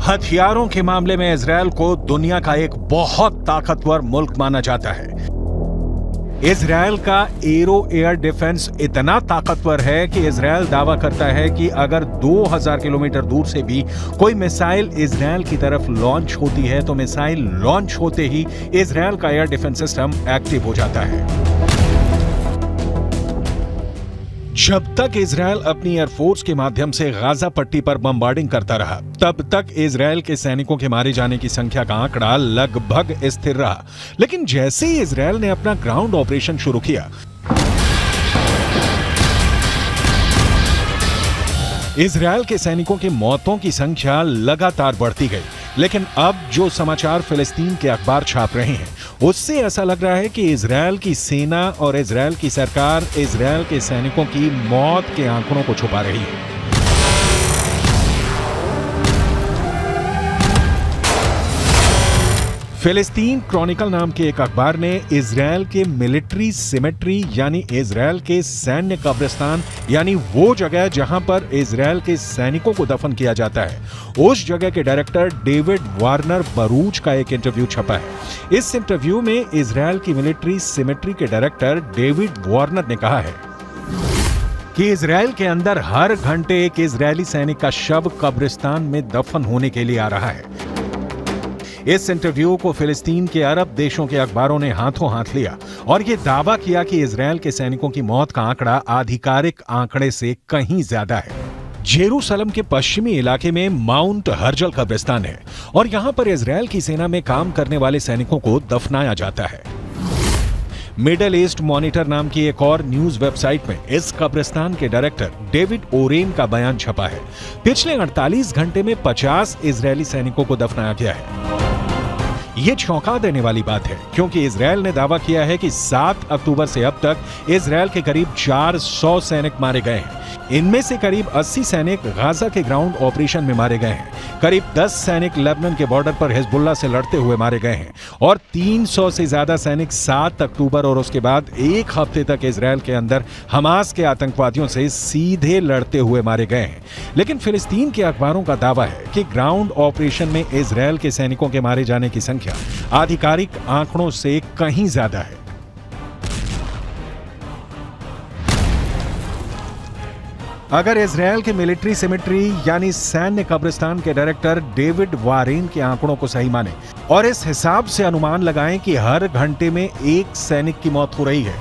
हथियारों के मामले में इजरायल को दुनिया का एक बहुत ताकतवर मुल्क माना जाता है। इजरायल का एरो एयर डिफेंस इतना ताकतवर है कि इजरायल दावा करता है कि अगर 2000 किलोमीटर दूर से भी कोई मिसाइल इजरायल की तरफ लॉन्च होती है तो मिसाइल लॉन्च होते ही इजरायल का एयर डिफेंस सिस्टम एक्टिव हो जाता है। जब तक इजरायल अपनी एयरफोर्स के माध्यम से गाजा पट्टी पर बमबार्डिंग करता रहा, तब तक इजरायल के सैनिकों के मारे जाने की संख्या का आंकड़ा लगभग स्थिर रहा। लेकिन जैसे ही इजरायल ने अपना ग्राउंड ऑपरेशन शुरू किया, इजरायल के सैनिकों की मौतों की संख्या लगातार बढ़ती गई। लेकिन अब जो समाचार फिलिस्तीन के अखबार छाप रहे हैं, उससे ऐसा लग रहा है कि इजरायल की सेना और इजरायल की सरकार इजरायल के सैनिकों की मौत के आंकड़ों को छुपा रही है। फिलिस्तीन क्रॉनिकल नाम के एक अखबार ने इजरायल के मिलिट्री सिमेट्री यानी इजरायल के सैन्य कब्रिस्तान यानी वो जगह जहां पर इजरायल के सैनिकों को दफन किया जाता है, उस जगह के डायरेक्टर डेविड वार्नर बरूच का एक इंटरव्यू छपा है। इस इंटरव्यू में इजरायल की मिलिट्री सिमेट्री के डायरेक्टर डेविड वार्नर ने कहा है कि इजरायल के अंदर हर घंटे एक इजरायली सैनिक का शव कब्रिस्तान में दफन होने के लिए आ रहा है। इस इंटरव्यू को फिलिस्तीन के अरब देशों के अखबारों ने हाथों हाथ लिया और यह दावा किया कि इजरायल के सैनिकों की मौत का आंकड़ा आधिकारिक आंकड़े से कहीं ज्यादा है। जेरूसलम के पश्चिमी इलाके में माउंट हर्जल कब्रिस्तान है और यहां पर इजरायल की सेना में काम करने वाले सैनिकों को दफनाया जाता है। मिडल ईस्ट मॉनिटर नाम की एक और न्यूज वेबसाइट में इस कब्रिस्तान के डायरेक्टर डेविड ओरेन का बयान छपा है। पिछले 48 घंटे में 50 इजरायली सैनिकों को दफनाया गया है। ये चौंका देने वाली बात है क्योंकि इजरायल ने दावा किया है कि 7 अक्टूबर से अब तक इजरायल के करीब 400 सैनिक मारे गए हैं। इनमें से करीब 80 सैनिक गाजा के ग्राउंड ऑपरेशन में मारे गए हैं। करीब 10 सैनिक लेबनान के बॉर्डर पर हिजबुल्लाह से लड़ते हुए मारे गए हैं और 300 से ज्यादा सैनिक 7 अक्टूबर और उसके बाद एक हफ्ते तक इजरायल के अंदर हमास के आतंकवादियों से सीधे लड़ते हुए मारे गए हैं। लेकिन फिलिस्तीन के अखबारों का दावा है कि ग्राउंड ऑपरेशन में इजरायल के सैनिकों के मारे जाने की संख्या आधिकारिक आंकड़ों से कहीं ज्यादा है। अगर इजरायल के मिलिट्री सिमेट्री यानी सैन्य कब्रिस्तान के डायरेक्टर डेविड वारेन के आंकड़ों को सही माने और इस हिसाब से अनुमान लगाएं कि हर घंटे में एक सैनिक की मौत हो रही है,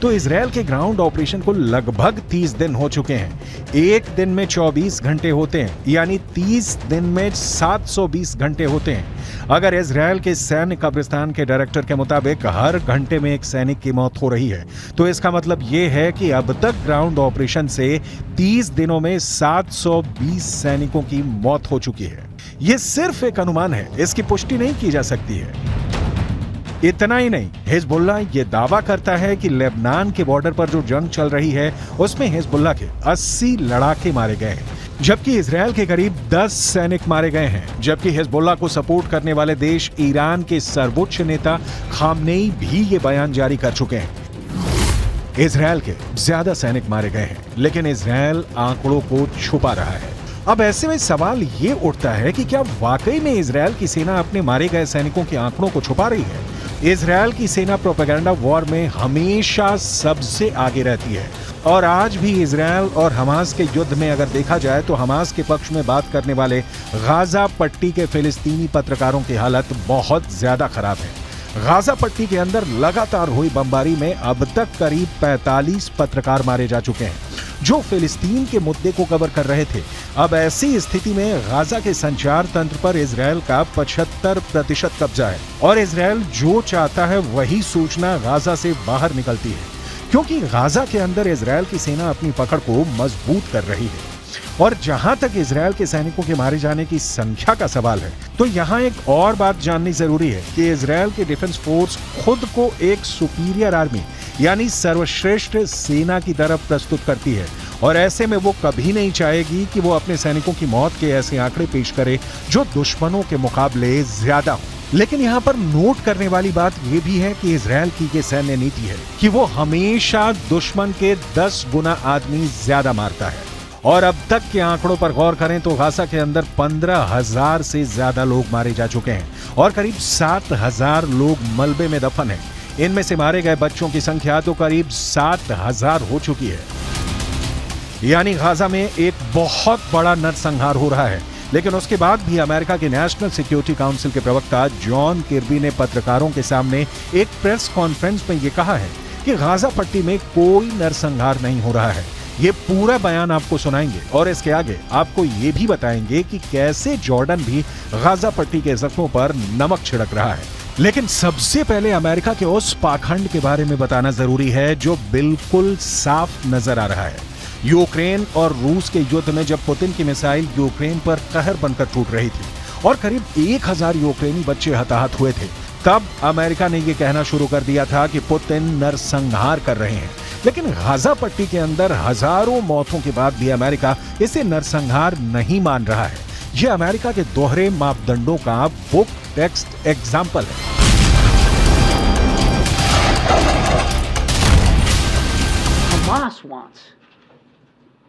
तो इजरायल के ग्राउंड ऑपरेशन को लगभग 30 दिन हो चुके हैं। एक दिन में 24 घंटे होते हैं, यानी 30 दिन में 720 घंटे होते हैं। अगर इजरायल के सैन्य कब्रिस्तान के डायरेक्टर के मुताबिक हर घंटे में एक सैनिक की मौत हो रही है, तो इसका मतलब यह है कि अब तक ग्राउंड ऑपरेशन से 30 दिनों में 720 सैनिकों की मौत हो चुकी है। यह सिर्फ एक अनुमान है, इसकी पुष्टि नहीं की जा सकती है। इतना ही नहीं, हिजबुल्लाह ये दावा करता है कि लेबनान के बॉर्डर पर जो जंग चल रही है उसमें हिजबुल्लाह के 80 लड़ाके मारे गए हैं, जबकि इजरायल के करीब 10 सैनिक मारे गए हैं। जबकि हिजबुल्लाह को सपोर्ट करने वाले देश ईरान के सर्वोच्च नेता खामनेई भी ये बयान जारी कर चुके हैं। इजरायल के ज्यादा सैनिक मारे गए हैं, लेकिन इजरायल आंकड़ों को छुपा रहा है। अब ऐसे में सवाल ये उठता है कि क्या वाकई में इजरायल की सेना अपने मारे गए सैनिकों के आंकड़ों को छुपा रही है? इजरायल की सेना प्रोपेगेंडा वॉर में हमेशा सबसे आगे रहती है और आज भी इजरायल और हमास के युद्ध में अगर देखा जाए तो हमास के पक्ष में बात करने वाले गाजा पट्टी के फिलिस्तीनी पत्रकारों की हालत बहुत ज्यादा खराब है। गाजा पट्टी के अंदर लगातार हुई बमबारी में अब तक करीब 45 पत्रकार मारे जा चुके हैं जो फिलिस्तीन के मुद्दे को कवर कर रहे थे। अब ऐसी स्थिति में गाजा के संचार तंत्र पर इजरायल का 75% कब्जा है और इजरायल जो चाहता है वही सूचना गाजा से बाहर निकलती है, क्योंकि गाजा के अंदर इजरायल की सेना अपनी पकड़ को मजबूत कर रही है। और जहां तक इजरायल के सैनिकों के मारे जाने की संख्या का सवाल है, तो यहां एक और बात जाननी जरूरी है कि इजरायल की डिफेंस फोर्स खुद को एक सुपीरियर आर्मी यानी सर्वश्रेष्ठ सेना की तरफ प्रस्तुत करती है और ऐसे में वो कभी नहीं चाहेगी कि वो अपने सैनिकों की मौत के ऐसे आंकड़े पेश करे जो दुश्मनों के मुकाबले ज्यादा हो। लेकिन यहाँ पर नोट करने वाली बात यह भी है कि इजरायल की ये सैन्य नीति है कि वो हमेशा दुश्मन के 10 गुना आदमी ज्यादा मारता है और अब तक के आंकड़ों पर गौर करें तो गाजा के अंदर 15,000 से ज्यादा लोग मारे जा चुके हैं और करीब 7,000 लोग मलबे में दफन हैं। इनमें से मारे गए बच्चों की संख्या तो करीब 7,000 हो चुकी है। यानी गाजा में एक बहुत बड़ा नरसंहार हो रहा है। लेकिन उसके बाद भी अमेरिका के नेशनल सिक्योरिटी काउंसिल के प्रवक्ता जॉन किर्बी ने पत्रकारों के सामने एक प्रेस कॉन्फ्रेंस में यह कहा है कि गाजा पट्टी में कोई नरसंहार नहीं हो रहा है। ये पूरा बयान आपको सुनाएंगे और इसके आगे आपको ये भी बताएंगे कि कैसे जॉर्डन भी गाजा पट्टी के जख्मों पर नमक छिड़क रहा है। लेकिन सबसे पहले अमेरिका के उस पाखंड के बारे में बताना जरूरी है जो बिल्कुल साफ नजर आ रहा है। यूक्रेन और रूस के युद्ध में जब पुतिन की मिसाइल यूक्रेन पर कहर बनकर टूट रही थी और करीब 1,000 यूक्रेनी बच्चे हताहत हुए थे, तब अमेरिका ने यह कहना शुरू कर दिया था कि पुतिन नरसंहार कर रहे हैं। लेकिन गाजा पट्टी के अंदर हजारों मौतों के बाद भी अमेरिका इसे नरसंहार नहीं मान रहा है। यह अमेरिका के दोहरे मापदंडों का बुक टेक्स्ट एग्जाम्पल है। Hamas wants,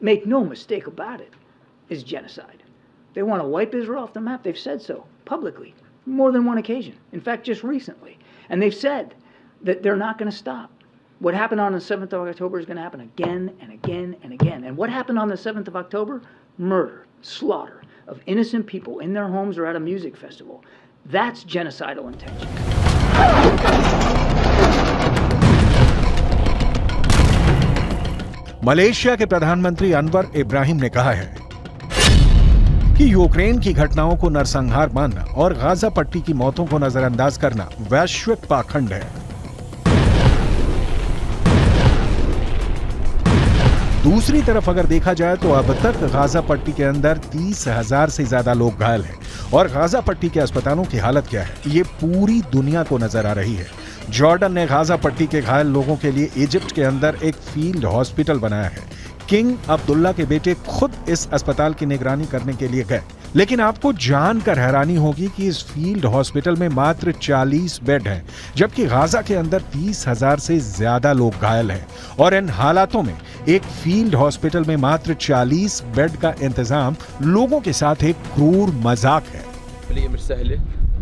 make no mistake about it, is genocide. They want to wipe Israel off the map. They've said so publicly, more than one occasion. In fact, just recently. And they've said that they're not going to stop. What happened on the 7th of October is going to happen again and again and again. And what happened on the 7th of October? Murder, slaughter of innocent people in their homes or at a music festival. That's genocidal intention. Malaysia के प्रधानमंत्री अनवर इब्राहिम ने कहा है कि Ukraine की घटनाओं को नरसंहार मानना और गाजा पट्टी की मौतों को नजरअंदाज करना वैश्विक पाखंड है। दूसरी तरफ अगर देखा जाए तो अब तक गाजा पट्टी के अंदर 30,000 से ज्यादा लोग घायल हैं और गाजा पट्टी के अस्पतालों की हालत क्या है ये पूरी दुनिया को नजर आ रही है। जॉर्डन ने गाजा पट्टी के घायल लोगों के लिए इजिप्ट के अंदर एक फील्ड हॉस्पिटल बनाया है। किंग अब्दुल्ला के बेटे खुद इस अस्पताल की निगरानी करने के लिए गए। लेकिन आपको जानकर हैरानी होगी कि इस फील्ड हॉस्पिटल में मात्र 40 बेड हैं, जबकि गाजा के अंदर 30,000 से ज्यादा लोग घायल हैं। और इन हालातों में एक फील्ड हॉस्पिटल में मात्र 40 बेड का इंतजाम लोगों के साथ एक क्रूर मजाक है।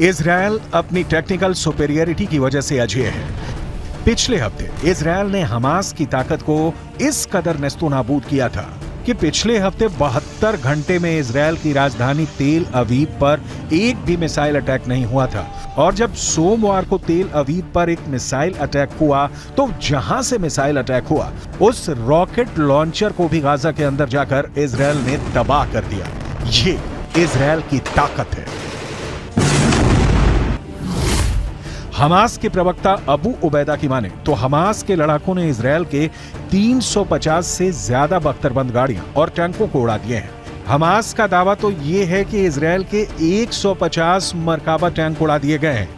इजरायल अपनी टेक्निकल सुपेरियरिटी की वजह से अजेय है। पिछले हफ्ते इजरायल ने हमास की ताकत को इस कदर नेस्तोनाबूद किया था कि पिछले हफ्ते 72 घंटे में इजरायल की राजधानी तेल अवीव पर एक भी मिसाइल अटैक नहीं हुआ था। और जब सोमवार को तेल अवीव पर एक मिसाइल अटैक हुआ तो जहां से मिसाइल अटैक हुआ उस रॉकेट लॉन्चर को भी गाजा के अंदर जाकर इजरायल ने तबाह कर दिया। ये इजरायल की ताकत है। हमास के प्रवक्ता अबू उबैदा की माने तो हमास के लड़ाकों ने इजरायल के 350 से ज्यादा बख्तरबंद गाड़ियां और टैंकों को उड़ा दिए हैं। हमास का दावा तो ये है कि इजरायल के 150 मरकाबा टैंक उड़ा दिए गए हैं।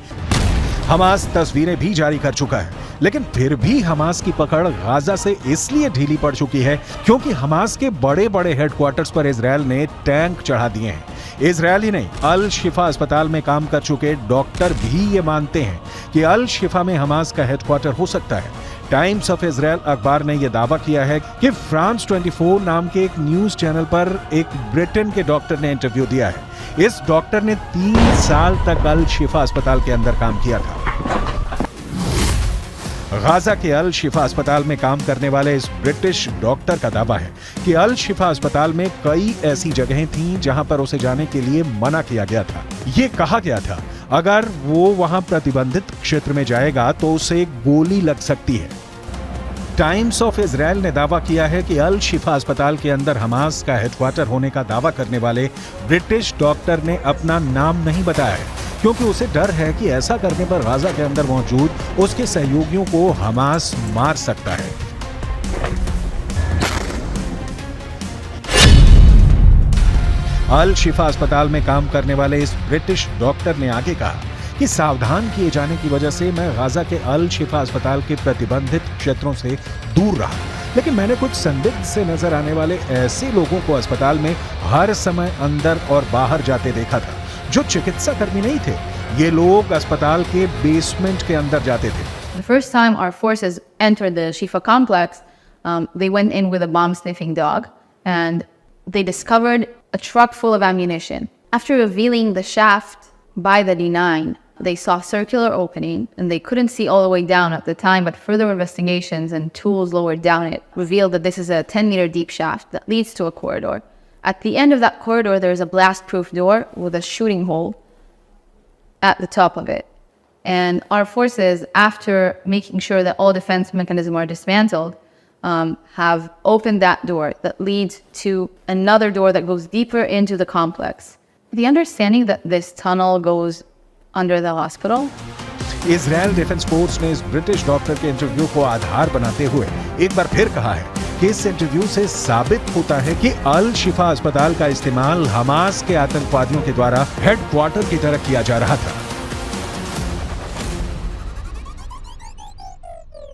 हमास तस्वीरें भी जारी कर चुका है, लेकिन फिर भी हमास की पकड़ गाजा से इसलिए ढीली पड़ चुकी है क्योंकि हमास के बड़े बड़े हेडक्वार्टर्स पर इजरायल ने टैंक चढ़ा दिए हैं। इजरायली नहीं, अल शिफा अस्पताल में काम कर चुके डॉक्टर भी ये मानते हैं कि अल शिफा में हमास का हेडक्वार्टर हो सकता है। टाइम्स ऑफ इजरायल अखबार ने यह दावा किया है कि फ्रांस 24 नाम के एक न्यूज चैनल पर एक ब्रिटेन के डॉक्टर ने इंटरव्यू दिया है। इस डॉक्टर ने 3 साल तक अल शिफा अस्पताल के अंदर काम किया था। गाजा के अल शिफा अस्पताल में काम करने वाले इस ब्रिटिश डॉक्टर का दावा है कि अल शिफा अस्पताल में कई ऐसी जगहें थीं जहां पर उसे जाने के लिए मना किया गया था। ये कहा गया था अगर वो वहां प्रतिबंधित क्षेत्र में जाएगा तो उसे गोली लग सकती है। टाइम्स ऑफ इजराइल ने दावा किया है कि अल शिफा अस्पताल के अंदर हमास का हेडक्वार्टर होने का दावा करने वाले ब्रिटिश डॉक्टर ने अपना नाम नहीं बताया है, क्योंकि उसे डर है कि ऐसा करने पर गाजा के अंदर मौजूद उसके सहयोगियों को हमास मार सकता है। अल शिफा अस्पताल में काम करने वाले इस ब्रिटिश डॉक्टर ने आगे कहा कि सावधान किए जाने की वजह से मैं गाजा के अल शिफा अस्पताल के प्रतिबंधित क्षेत्रों से दूर रहा, लेकिन मैंने कुछ संदिग्ध से नजर आने वाले ऐसे लोगों को अस्पताल में हर समय अंदर और बाहर जाते देखा था, जो चिकित्सा कर्मी नहीं थे। ये लोग अस्पताल के बेसमेंट के अंदर जाते थे। The first time our forces entered the Shifa complex, they went in with a bomb-sniffing dog, and they discovered a truck full of ammunition. After revealing the shaft by the D9, they saw a circular opening, and they couldn't see all the way down at the time, but further investigations and tools lowered down it revealed that this is a 10-meter deep shaft that leads to a corridor. At the end of that corridor, there is a blast-proof door with a shooting hole at the top of it. And our forces, after making sure that all defense mechanisms are dismantled, have opened that door that leads to another door that goes deeper into the complex. The understanding that this tunnel goes under the hospital. Israel defence force ने इस British doctor के interview को आधार बनाते हुए एक बार फिर कहा है कि इस इंटरव्यू से साबित होता है कि अल शिफा अस्पताल का इस्तेमाल हमास के आतंकवादियों के द्वारा हेडक्वार्टर की तरह किया जा रहा था।